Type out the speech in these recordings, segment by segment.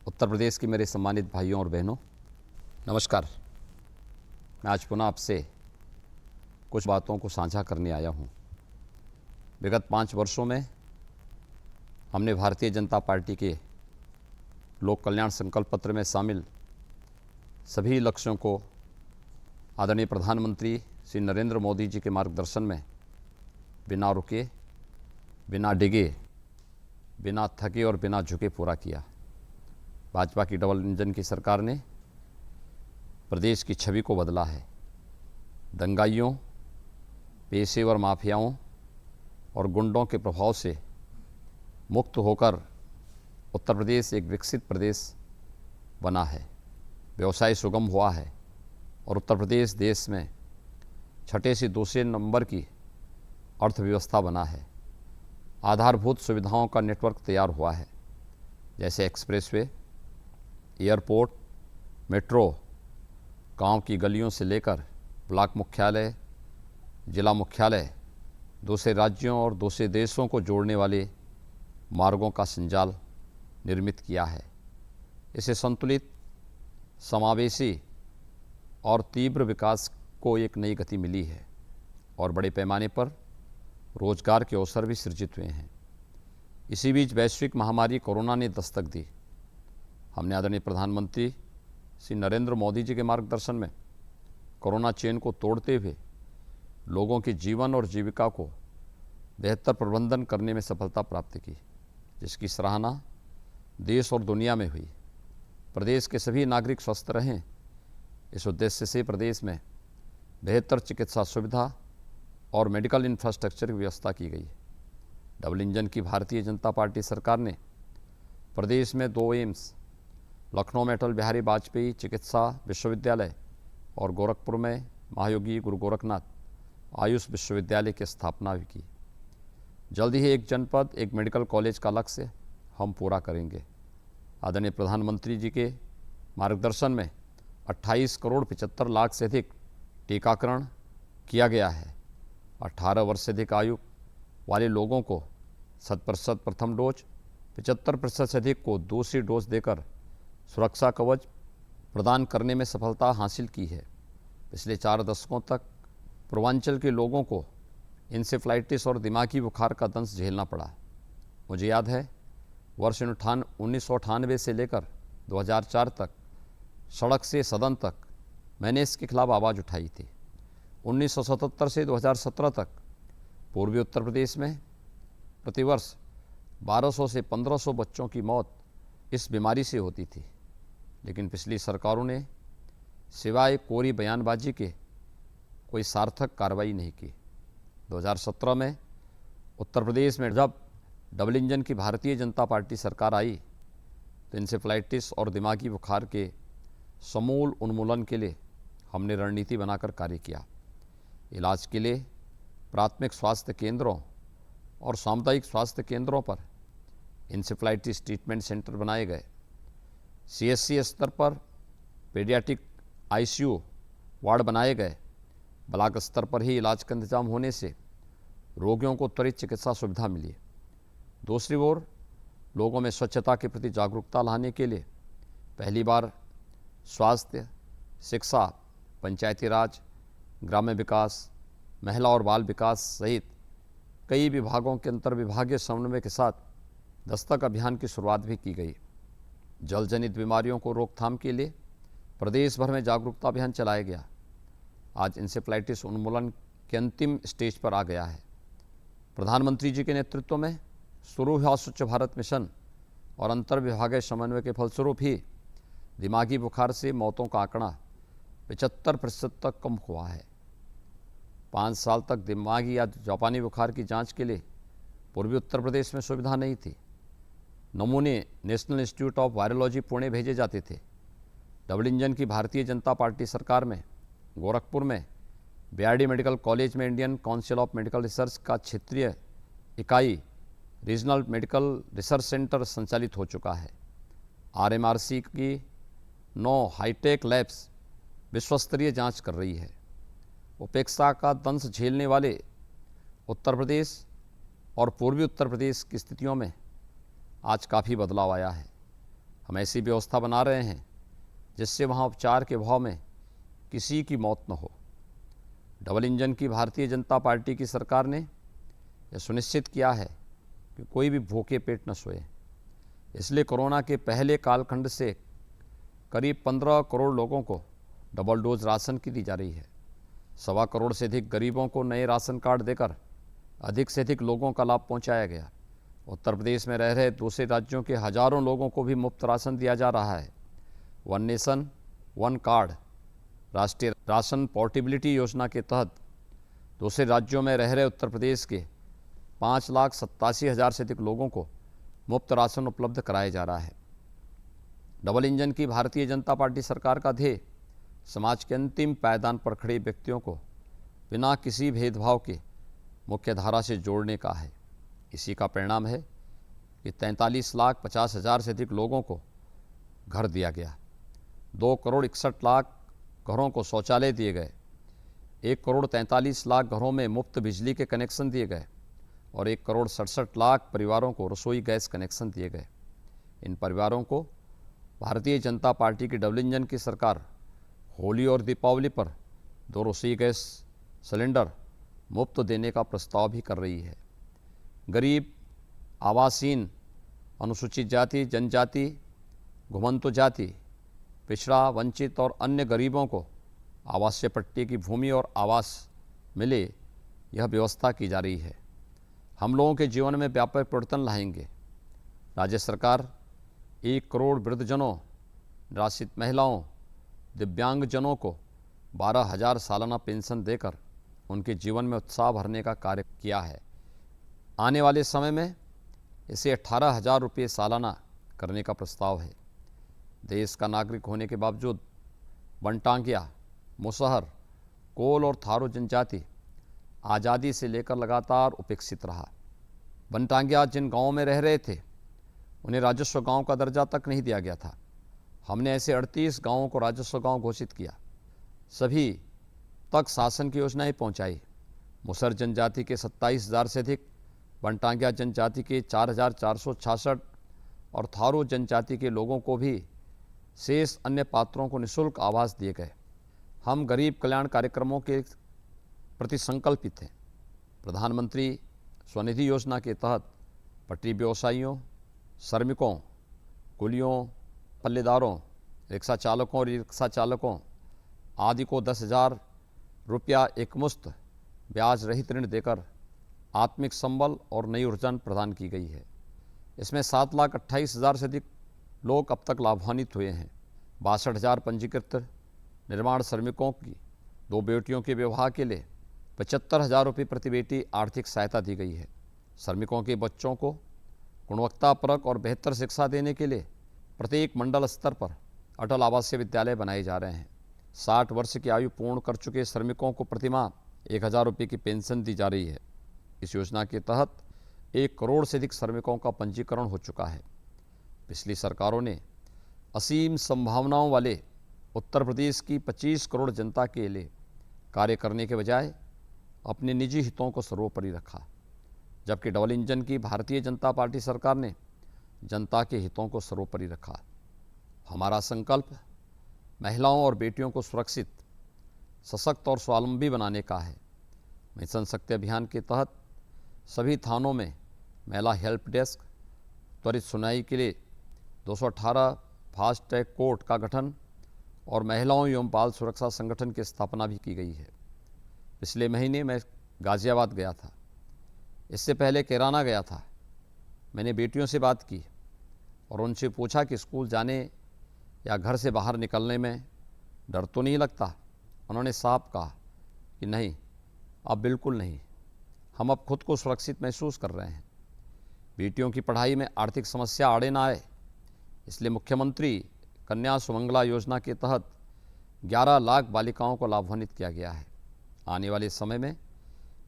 उत्तर प्रदेश के मेरे सम्मानित भाइयों और बहनों, नमस्कार। मैं आज पुनः आपसे कुछ बातों को साझा करने आया हूँ। विगत 5 वर्षों में हमने भारतीय जनता पार्टी के लोक कल्याण संकल्प पत्र में शामिल सभी लक्ष्यों को आदरणीय प्रधानमंत्री श्री नरेंद्र मोदी जी के मार्गदर्शन में बिना रुके, बिना डिगे, बिना थके और बिना झुके पूरा किया। भाजपा की डबल इंजन की सरकार ने प्रदेश की छवि को बदला है। दंगाइयों, पेशेवर माफियाओं और गुंडों के प्रभाव से मुक्त होकर उत्तर प्रदेश एक विकसित प्रदेश बना है। व्यवसाय सुगम हुआ है और उत्तर प्रदेश देश में छठे से दूसरे नंबर की अर्थव्यवस्था बना है। आधारभूत सुविधाओं का नेटवर्क तैयार हुआ है, जैसे एक्सप्रेसवे, एयरपोर्ट, मेट्रो, गांव की गलियों से लेकर ब्लॉक मुख्यालय, जिला मुख्यालय, दूसरे राज्यों और दूसरे देशों को जोड़ने वाले मार्गों का संजाल निर्मित किया है। इसे संतुलित, समावेशी और तीव्र विकास को एक नई गति मिली है और बड़े पैमाने पर रोजगार के अवसर भी सृजित हुए हैं। इसी बीच वैश्विक महामारी कोरोना ने दस्तक दी। हमने आदरणीय प्रधानमंत्री श्री नरेंद्र मोदी जी के मार्गदर्शन में कोरोना चेन को तोड़ते हुए लोगों के जीवन और जीविका को बेहतर प्रबंधन करने में सफलता प्राप्त की, जिसकी सराहना देश और दुनिया में हुई। प्रदेश के सभी नागरिक स्वस्थ रहें, इस उद्देश्य से प्रदेश में बेहतर चिकित्सा सुविधा और मेडिकल इंफ्रास्ट्रक्चर की व्यवस्था की गई। डबल इंजन की भारतीय जनता पार्टी सरकार ने प्रदेश में 2 एम्स, लखनऊ में अटल बिहारी वाजपेयी चिकित्सा विश्वविद्यालय और गोरखपुर में महायोगी गुरु गोरखनाथ आयुष विश्वविद्यालय की स्थापना भी की। जल्द ही एक जनपद, एक मेडिकल कॉलेज का लक्ष्य हम पूरा करेंगे। आदरणीय प्रधानमंत्री जी के मार्गदर्शन में 28 करोड़ 75 लाख से अधिक टीकाकरण किया गया है। 18 वर्ष से अधिक आयु वाले लोगों को 100% प्रथम डोज, 75% से अधिक को दूसरी डोज देकर सुरक्षा कवच प्रदान करने में सफलता हासिल की है। पिछले 4 दशकों तक पूर्वांचल के लोगों को इंसेफ्लाइटिस और दिमागी बुखार का दंश झेलना पड़ा। मुझे याद है, वर्ष 1998 से लेकर 2004 तक सड़क से सदन तक मैंने इसके खिलाफ आवाज़ उठाई थी। 1977 से 2017 तक पूर्वी उत्तर प्रदेश में प्रतिवर्ष 1200 से 1500 बच्चों की मौत इस बीमारी से होती थी, लेकिन पिछली सरकारों ने सिवाय कोरी बयानबाजी के कोई सार्थक कार्रवाई नहीं की। 2017 में उत्तर प्रदेश में जब डबल इंजन की भारतीय जनता पार्टी सरकार आई तो इंसेफ्लाइटिस और दिमागी बुखार के समूल उन्मूलन के लिए हमने रणनीति बनाकर कार्य किया। इलाज के लिए प्राथमिक स्वास्थ्य केंद्रों और सामुदायिक स्वास्थ्य केंद्रों पर इंसेफ्लाइटिस ट्रीटमेंट सेंटर बनाए गए। CHC स्तर पर पीडियाट्रिक ICU वार्ड बनाए गए। ब्लॉक स्तर पर ही इलाज का इंतजाम होने से रोगियों को त्वरित चिकित्सा सुविधा मिली। दूसरी ओर लोगों में स्वच्छता के प्रति जागरूकता लाने के लिए पहली बार स्वास्थ्य, शिक्षा, पंचायती राज, ग्राम्य विकास, महिला और बाल विकास सहित कई विभागों के अंतर्विभागीय समन्वय के साथ दस्तक अभियान की शुरुआत भी की गई। जल जनित बीमारियों को रोकथाम के लिए प्रदेश भर में जागरूकता अभियान चलाया गया। आज इंसेफ्लाइटिस उन्मूलन के अंतिम स्टेज पर आ गया है। प्रधानमंत्री जी के नेतृत्व में शुरू हुआ स्वच्छ भारत मिशन और अंतर्विभागीय समन्वय के फलस्वरूप ही दिमागी बुखार से मौतों का आंकड़ा 75% तक कम हुआ है। 5 साल तक दिमागी या जापानी बुखार की जांच के लिए पूर्वी उत्तर प्रदेश में सुविधा नहीं थी। नमूने national institute of virology Pune भेजे जाते थे। डबल इंजन की भारतीय जनता पार्टी सरकार में गोरखपुर में BRD मेडिकल कॉलेज में Indian council of medical research का क्षेत्रीय इकाई रीजनल मेडिकल रिसर्च सेंटर संचालित हो चुका है। RMRC की 9 हाईटेक लैब्स विश्वस्तरीय जांच कर रही है। उपेक्षा का दंश झेलने वाले उत्तर प्रदेश और पूर्वी उत्तर प्रदेश की स्थितियों में आज काफ़ी बदलाव आया है। हम ऐसी व्यवस्था बना रहे हैं जिससे वहाँ उपचार के अभाव में किसी की मौत न हो। डबल इंजन की भारतीय जनता पार्टी की सरकार ने यह सुनिश्चित किया है कि कोई भी भूखे पेट न सोए। इसलिए कोरोना के पहले कालखंड से करीब 15 करोड़ लोगों को डबल डोज राशन की दी जा रही है। 1.25 करोड़ से अधिक गरीबों को नए राशन कार्ड देकर अधिक से अधिक लोगों का लाभ पहुंचाया गया। उत्तर प्रदेश में रह रहे दूसरे राज्यों के हजारों लोगों को भी मुफ्त राशन दिया जा रहा है। वन नेशन वन कार्ड राष्ट्रीय राशन पोर्टेबिलिटी योजना के तहत दूसरे राज्यों में रह रहे उत्तर प्रदेश के 5,87,000 से अधिक लोगों को मुफ्त राशन उपलब्ध कराया जा रहा है। डबल इंजन की भारतीय जनता पार्टी सरकार का ध्येय समाज के अंतिम पायदान पर खड़े व्यक्तियों को बिना किसी भेदभाव के मुख्य धारा से जोड़ने का है। इसी का परिणाम है कि 43,50,000 से अधिक लोगों को घर दिया गया, 2,61,00,000 घरों को शौचालय दिए गए, 1,43,00,000 घरों में मुफ्त बिजली के कनेक्शन दिए गए और 1,67,00,000 परिवारों को रसोई गैस कनेक्शन दिए गए। इन परिवारों को भारतीय जनता पार्टी की डबल इंजन की सरकार होली और दीपावली पर 2 रसोई गैस सिलेंडर मुफ्त देने का प्रस्ताव भी कर रही है। गरीब, आवासहीन, अनुसूचित जाति, जनजाति, घुमंतु जाति, पिछड़ा, वंचित और अन्य गरीबों को आवासीय पट्टी की भूमि और आवास मिले, यह व्यवस्था की जा रही है। हम लोगों के जीवन में व्यापक परिवर्तन लाएंगे। राज्य सरकार 1 करोड़ वृद्धजनों, निराश्रित महिलाओं, दिव्यांगजनों को 12,000 सालाना पेंशन देकर उनके जीवन में उत्साह भरने का कार्य किया है। आने वाले समय में इसे 18,000 रुपये सालाना करने का प्रस्ताव है। देश का नागरिक होने के बावजूद वनटांगिया, मुसहर, कोल और थारू जनजाति आज़ादी से लेकर लगातार उपेक्षित रहा। वनटांगिया जिन गांवों में रह रहे थे उन्हें राजस्व गांव का दर्जा तक नहीं दिया गया था। हमने ऐसे 38 गांवों को राजस्व गांव घोषित किया, सभी तक शासन की योजनाएं पहुंचाई। मुसहर जनजाति के 27,000 से अधिक, वनटांगिया जनजाति के 4,466 और थारू जनजाति के लोगों को भी शेष अन्य पात्रों को निःशुल्क आवास दिए गए। हम गरीब कल्याण कार्यक्रमों के प्रति संकल्पित हैं। प्रधानमंत्री स्वनिधि योजना के तहत पटरी व्यवसायियों, श्रमिकों, कुलियों, पल्लेदारों, रिक्शा चालकों और रिक्शा चालकों आदि को 10,000 रुपया एकमुश्त ब्याज रहित ऋण देकर आत्मिक संबल और नई ऊर्जा प्रदान की गई है। इसमें 7,28,000 से अधिक लोग अब तक लाभान्वित हुए हैं। 62,000 पंजीकृत निर्माण श्रमिकों की 2 बेटियों के विवाह के लिए 75,000 रुपये प्रति बेटी आर्थिक सहायता दी गई है। श्रमिकों के बच्चों को गुणवत्तापरक और बेहतर शिक्षा देने के लिए प्रत्येक मंडल स्तर पर अटल आवासीय विद्यालय बनाए जा रहे हैं। 60 वर्ष की आयु पूर्ण कर चुके श्रमिकों को प्रतिमाह 1,000 रुपये की पेंशन दी जा रही है। इस योजना के तहत 1 करोड़ से अधिक श्रमिकों का पंजीकरण हो चुका है। पिछली सरकारों ने असीम संभावनाओं वाले उत्तर प्रदेश की 25 करोड़ जनता के लिए कार्य करने के बजाय अपने निजी हितों को सर्वोपरि रखा, जबकि डबल इंजन की भारतीय जनता पार्टी सरकार ने जनता के हितों को सर्वोपरि रखा। हमारा संकल्प महिलाओं और बेटियों को सुरक्षित, सशक्त और स्वावलंबी बनाने का है। मिशन शक्ति अभियान के तहत सभी थानों में महिला हेल्प डेस्क, त्वरित सुनवाई के लिए 218 फास्ट ट्रैक कोर्ट का गठन और महिलाओं एवं बाल सुरक्षा संगठन की स्थापना भी की गई है। पिछले महीने मैं गाजियाबाद गया था, इससे पहले कैराना गया था। मैंने बेटियों से बात की और उनसे पूछा कि स्कूल जाने या घर से बाहर निकलने में डर तो नहीं लगता। उन्होंने साफ कहा कि नहीं, अब बिल्कुल नहीं, हम अब खुद को सुरक्षित महसूस कर रहे हैं। बेटियों की पढ़ाई में आर्थिक समस्या आड़े ना आए, इसलिए मुख्यमंत्री कन्या सुमंगला योजना के तहत 11 लाख बालिकाओं को लाभान्वित किया गया है। आने वाले समय में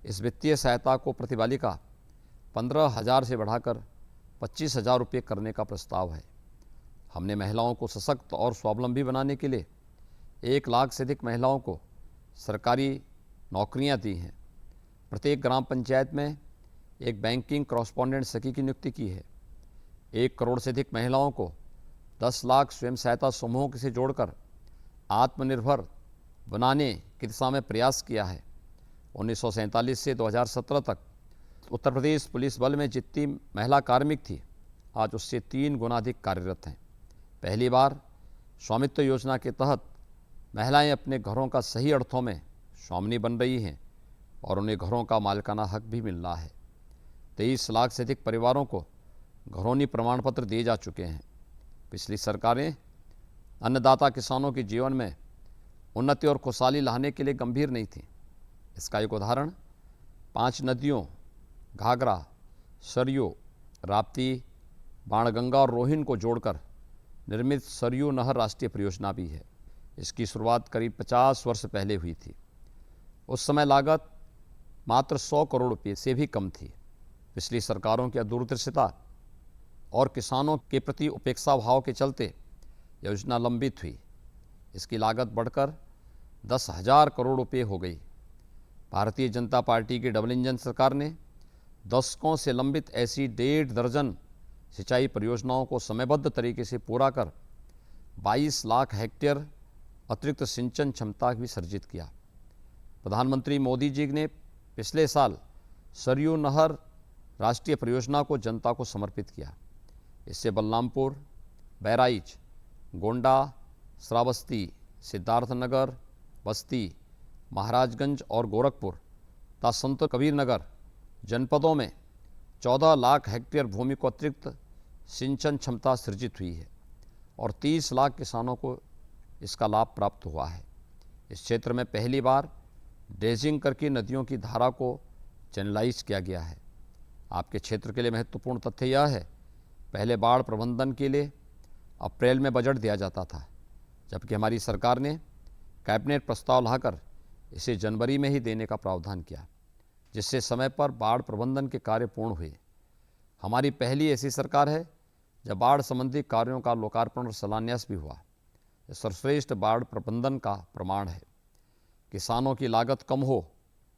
इस वित्तीय सहायता को प्रति बालिका 15,000 से बढ़ाकर 25,000 रुपये करने का प्रस्ताव है। हमने महिलाओं को सशक्त और स्वावलंबी बनाने के लिए 1 लाख से अधिक महिलाओं को सरकारी नौकरियां दी हैं। प्रत्येक ग्राम पंचायत में एक बैंकिंग कॉरस्पॉन्डेंट सखी की नियुक्ति की है। 1 करोड़ से अधिक महिलाओं को 10 लाख स्वयं सहायता समूहों से जोड़कर आत्मनिर्भर बनाने की दिशा में प्रयास किया है। 1947 से 2017 तक उत्तर प्रदेश पुलिस बल में जितनी महिला कार्मिक थी, आज उससे 3 गुना अधिक कार्यरत हैं। पहली बार स्वामित्व योजना के तहत महिलाएं अपने घरों का सही अर्थों में स्वामिनी बन रही हैं और उन्हें घरों का मालिकाना हक भी मिल रहा है। 23 लाख से अधिक परिवारों को घरौनी प्रमाण पत्र दिए जा चुके हैं। पिछली सरकारें अन्नदाता किसानों के जीवन में उन्नति और खुशहाली लाने के लिए गंभीर नहीं थीं। इसका एक उदाहरण 5 नदियों घाघरा, सरयू, राप्ती, बाणगंगा और रोहिन को जोड़कर निर्मित सरयू नहर राष्ट्रीय परियोजना भी है। इसकी शुरुआत करीब 50 वर्ष पहले हुई थी। उस समय लागत मात्र 100 करोड़ रुपये से भी कम थी। पिछली सरकारों की दूरदर्शिता और किसानों के प्रति उपेक्षा भाव के चलते योजना लंबित हुई। इसकी लागत बढ़कर 10,000 करोड़ रुपये हो गई। भारतीय जनता पार्टी की डबल इंजन सरकार ने दशकों से लंबित ऐसी 1.5 दर्जन सिंचाई परियोजनाओं को समयबद्ध तरीके से पूरा कर 22 लाख हेक्टेयर अतिरिक्त सिंचन क्षमता भी सर्जित किया। प्रधानमंत्री मोदी जी ने पिछले साल सरयू नहर राष्ट्रीय परियोजना को जनता को समर्पित किया। इससे बलरामपुर, बहराइच, गोंडा, श्रावस्ती, सिद्धार्थनगर, बस्ती, महाराजगंज और गोरखपुर तथा संत कबीर नगर जनपदों में 14 लाख हेक्टेयर भूमि को अतिरिक्त सिंचन क्षमता सृजित हुई है और 30 लाख किसानों को इसका लाभ प्राप्त हुआ है। इस क्षेत्र में पहली बार ड्रेजिंग करके नदियों की धारा को चैनलाइज किया गया है। आपके क्षेत्र के लिए महत्वपूर्ण तथ्य यह है, पहले बाढ़ प्रबंधन के लिए अप्रैल में बजट दिया जाता था, जबकि हमारी सरकार ने कैबिनेट प्रस्ताव लाकर इसे जनवरी में ही देने का प्रावधान किया, जिससे समय पर बाढ़ प्रबंधन के कार्य पूर्ण हुए। हमारी पहली ऐसी सरकार है जब बाढ़ संबंधी कार्यों का लोकार्पण और शिलान्यास भी हुआ। यह सर्वश्रेष्ठ बाढ़ प्रबंधन का प्रमाण है। किसानों की लागत कम हो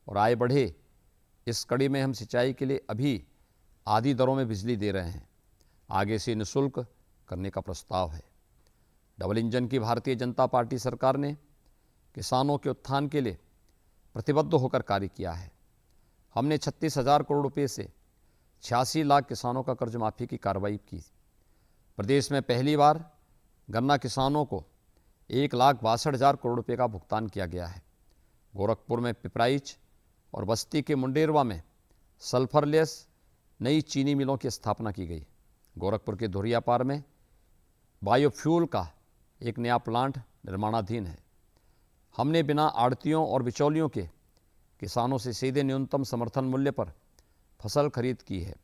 और आय बढ़े, इस कड़ी में हम सिंचाई के लिए अभी आधी दरों में बिजली दे रहे हैं। आगे से निःशुल्क करने का प्रस्ताव है। डबल इंजन की भारतीय जनता पार्टी सरकार ने किसानों के उत्थान के लिए प्रतिबद्ध होकर कार्य किया है। हमने 36,000 करोड़ रुपये से 86 लाख किसानों का कर्ज माफी की कार्रवाई की। प्रदेश में पहली बार गन्ना किसानों को 1,62,000 करोड़ रुपये का भुगतान किया गया है। गोरखपुर में पिपराइच और बस्ती के मुंडेरवा में सल्फरलेस नई चीनी मिलों की स्थापना की गई। गोरखपुर के धुरियापार में बायोफ्यूल का एक नया प्लांट निर्माणाधीन है। हमने बिना आड़तियों और बिचौलियों के किसानों से सीधे न्यूनतम समर्थन मूल्य पर फसल खरीद की है।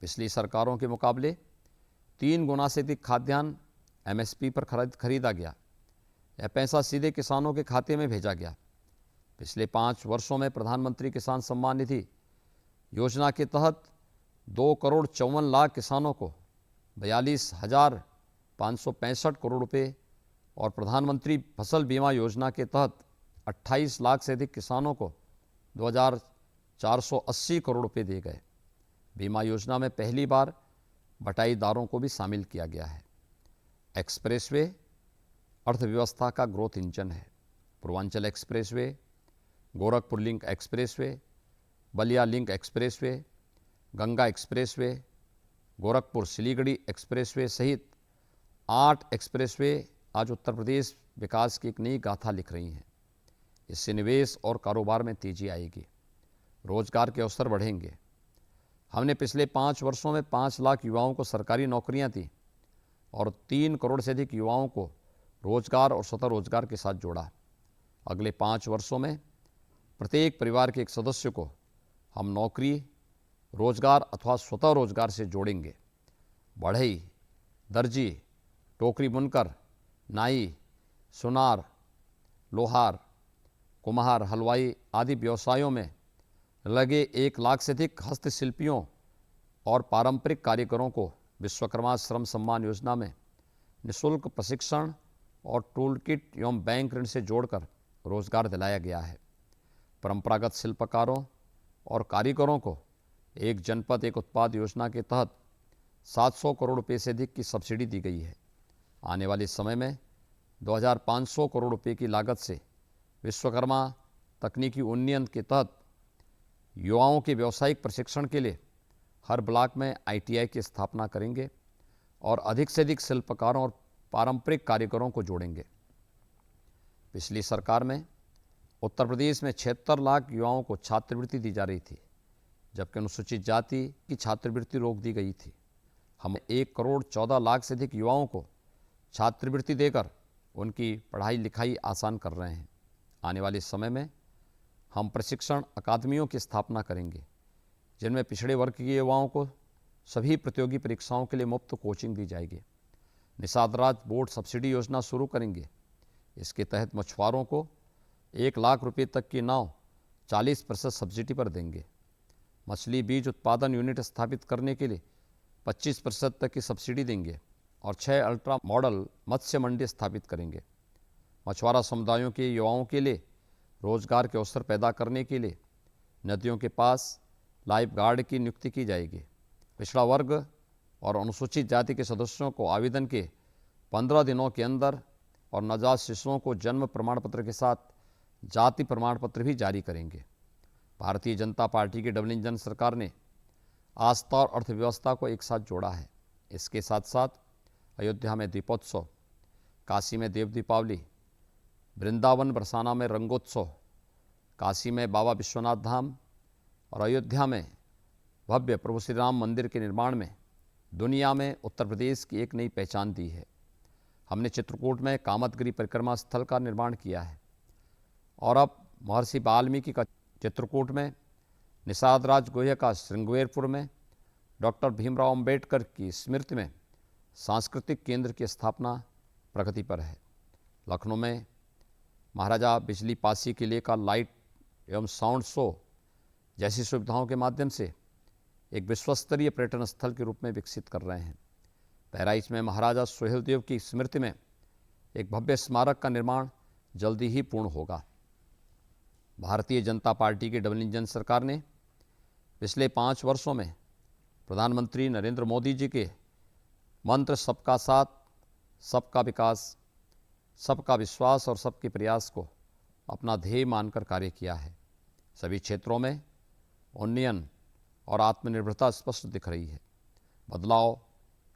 पिछली सरकारों के मुकाबले 3 गुना से अधिक खाद्यान्न एमएसपी पर खरीदा गया। यह पैसा सीधे किसानों के खाते में भेजा गया। पिछले 5 वर्षों में प्रधानमंत्री किसान सम्मान निधि योजना के तहत 2,54,00,000 किसानों को 42,565 करोड़ रुपये और प्रधानमंत्री फसल बीमा योजना के तहत 28 लाख से अधिक किसानों को 2,480 करोड़ रुपये दिए गए। बीमा योजना में पहली बार बटाईदारों को भी शामिल किया गया है। एक्सप्रेसवे अर्थव्यवस्था का ग्रोथ इंजन है। Purvanchal expressway, Gorakhpur link expressway, Ballia link expressway, Ganga expressway, Gorakhpur Siliguri expressway सहित 8 एक्सप्रेसवे आज उत्तर प्रदेश विकास की एक नई गाथा लिख रही हैं। इससे निवेश और कारोबार में तेजी आएगी, रोजगार के अवसर बढ़ेंगे। हमने पिछले 5 वर्षों में 5 लाख युवाओं को सरकारी नौकरियां दी और 3 करोड़ से अधिक युवाओं को रोजगार और स्वतः रोजगार के साथ जोड़ा। अगले 5 वर्षों में प्रत्येक परिवार के एक सदस्य को हम नौकरी, रोजगार अथवा स्वतः रोजगार से जोड़ेंगे। बढ़ई, दर्जी, टोकरी बुनकर, नाई, सुनार, लोहार, कुम्हार, हलवाई आदि व्यवसायों में लगे 1 लाख से अधिक हस्तशिल्पियों और पारंपरिक कारीगरों को विश्वकर्मा श्रम सम्मान योजना में निःशुल्क प्रशिक्षण और टूल किट एवं बैंक ऋण से जोड़कर रोजगार दिलाया गया है। परंपरागत शिल्पकारों और कारीगरों को एक जनपद एक उत्पाद योजना के तहत 700 करोड़ रुपए से अधिक की सब्सिडी दी गई है। आने वाले समय में 2500 करोड़ रुपए की लागत से विश्वकर्मा तकनीकी उन्नयन के तहत युवाओं के व्यावसायिक प्रशिक्षण के लिए हर ब्लॉक में ITI की स्थापना करेंगे और अधिक से अधिक शिल्पकारों और पारंपरिक कारीगरों को जोड़ेंगे। पिछली सरकार में उत्तर प्रदेश में 76 लाख युवाओं को छात्रवृत्ति दी जा रही थी, जबकि अनुसूचित जाति की छात्रवृत्ति रोक दी गई थी। हम 1 करोड़ 14 लाख से अधिक युवाओं को छात्रवृत्ति देकर उनकी पढ़ाई लिखाई आसान कर रहे हैं। आने वाले समय में हम प्रशिक्षण अकादमियों की स्थापना करेंगे, जिनमें पिछड़े वर्ग के युवाओं को सभी प्रतियोगी परीक्षाओं के लिए मुफ्त कोचिंग दी जाएगी। निषाद राज बोर्ड सब्सिडी योजना शुरू करेंगे। इसके तहत मछुआरों को 1 लाख रुपए तक की नाव 40% सब्सिडी पर देंगे। मछली बीज उत्पादन यूनिट स्थापित करने के लिए 25% तक की सब्सिडी देंगे और 6 अल्ट्रा मॉडल मत्स्य मंडी स्थापित करेंगे। मछुआरा समुदायों के युवाओं के लिए रोजगार के अवसर पैदा करने के लिए नदियों के पास लाइफ गार्ड की नियुक्ति की जाएगी। पिछड़ा वर्ग और अनुसूचित जाति के सदस्यों को आवेदन के 15 दिनों के अंदर और नवजात शिशुओं को जन्म प्रमाण पत्र के साथ जाति प्रमाण पत्र भी जारी करेंगे। भारतीय जनता पार्टी की डबल इंजन सरकार ने आस्था और अर्थव्यवस्था को एक साथ जोड़ा है। इसके साथ साथ अयोध्या में दीपोत्सव, काशी में देव दीपावली, वृंदावन बरसाना में रंगोत्सव, काशी में बाबा विश्वनाथ धाम और अयोध्या में भव्य प्रभु श्री राम मंदिर के निर्माण में दुनिया में उत्तर प्रदेश की एक नई पहचान दी है। हमने चित्रकूट में कामतगिरी परिक्रमा स्थल का निर्माण किया है और अब महर्षि वाल्मीकि का चित्रकूट में, निषाद राज गोह्य का श्रृंगवेरपुर में, डॉक्टर भीमराव अंबेडकर की स्मृति में सांस्कृतिक केंद्र की स्थापना प्रगति पर है। लखनऊ में महाराजा बिजली पासी किले का लाइट एवं साउंड शो जैसी सुविधाओं के माध्यम से एक विश्वस्तरीय पर्यटन स्थल के रूप में विकसित कर रहे हैं। बहराइच में महाराजा सुहेलदेव की स्मृति में एक भव्य स्मारक का निर्माण जल्दी ही पूर्ण होगा। भारतीय जनता पार्टी की डबल इंजन सरकार ने पिछले 5 वर्षों में प्रधानमंत्री नरेंद्र मोदी जी के मंत्र सबका साथ, सबका विकास, सबका विश्वास और सबके प्रयास को अपना ध्येय मानकर कार्य किया है। सभी क्षेत्रों में उन्नयन और आत्मनिर्भरता स्पष्ट दिख रही है। बदलाव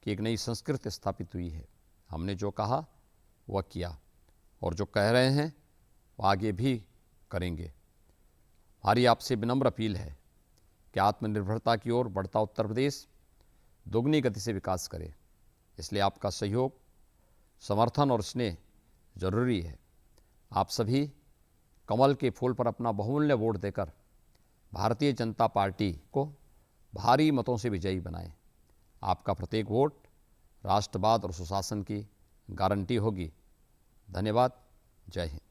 की एक नई संस्कृति स्थापित हुई है। हमने जो कहा वह किया और जो कह रहे हैं वो आगे भी करेंगे। हमारी आपसे विनम्र अपील है कि आत्मनिर्भरता की ओर बढ़ता उत्तर प्रदेश दोगुनी गति से विकास करे। इसलिए आपका सहयोग, समर्थन और स्नेह जरूरी है। आप सभी कमल के फूल पर अपना बहुमूल्य वोट देकर भारतीय जनता पार्टी को भारी मतों से विजयी बनाएं। आपका प्रत्येक वोट राष्ट्रवाद और सुशासन की गारंटी होगी। धन्यवाद। जय हिंद।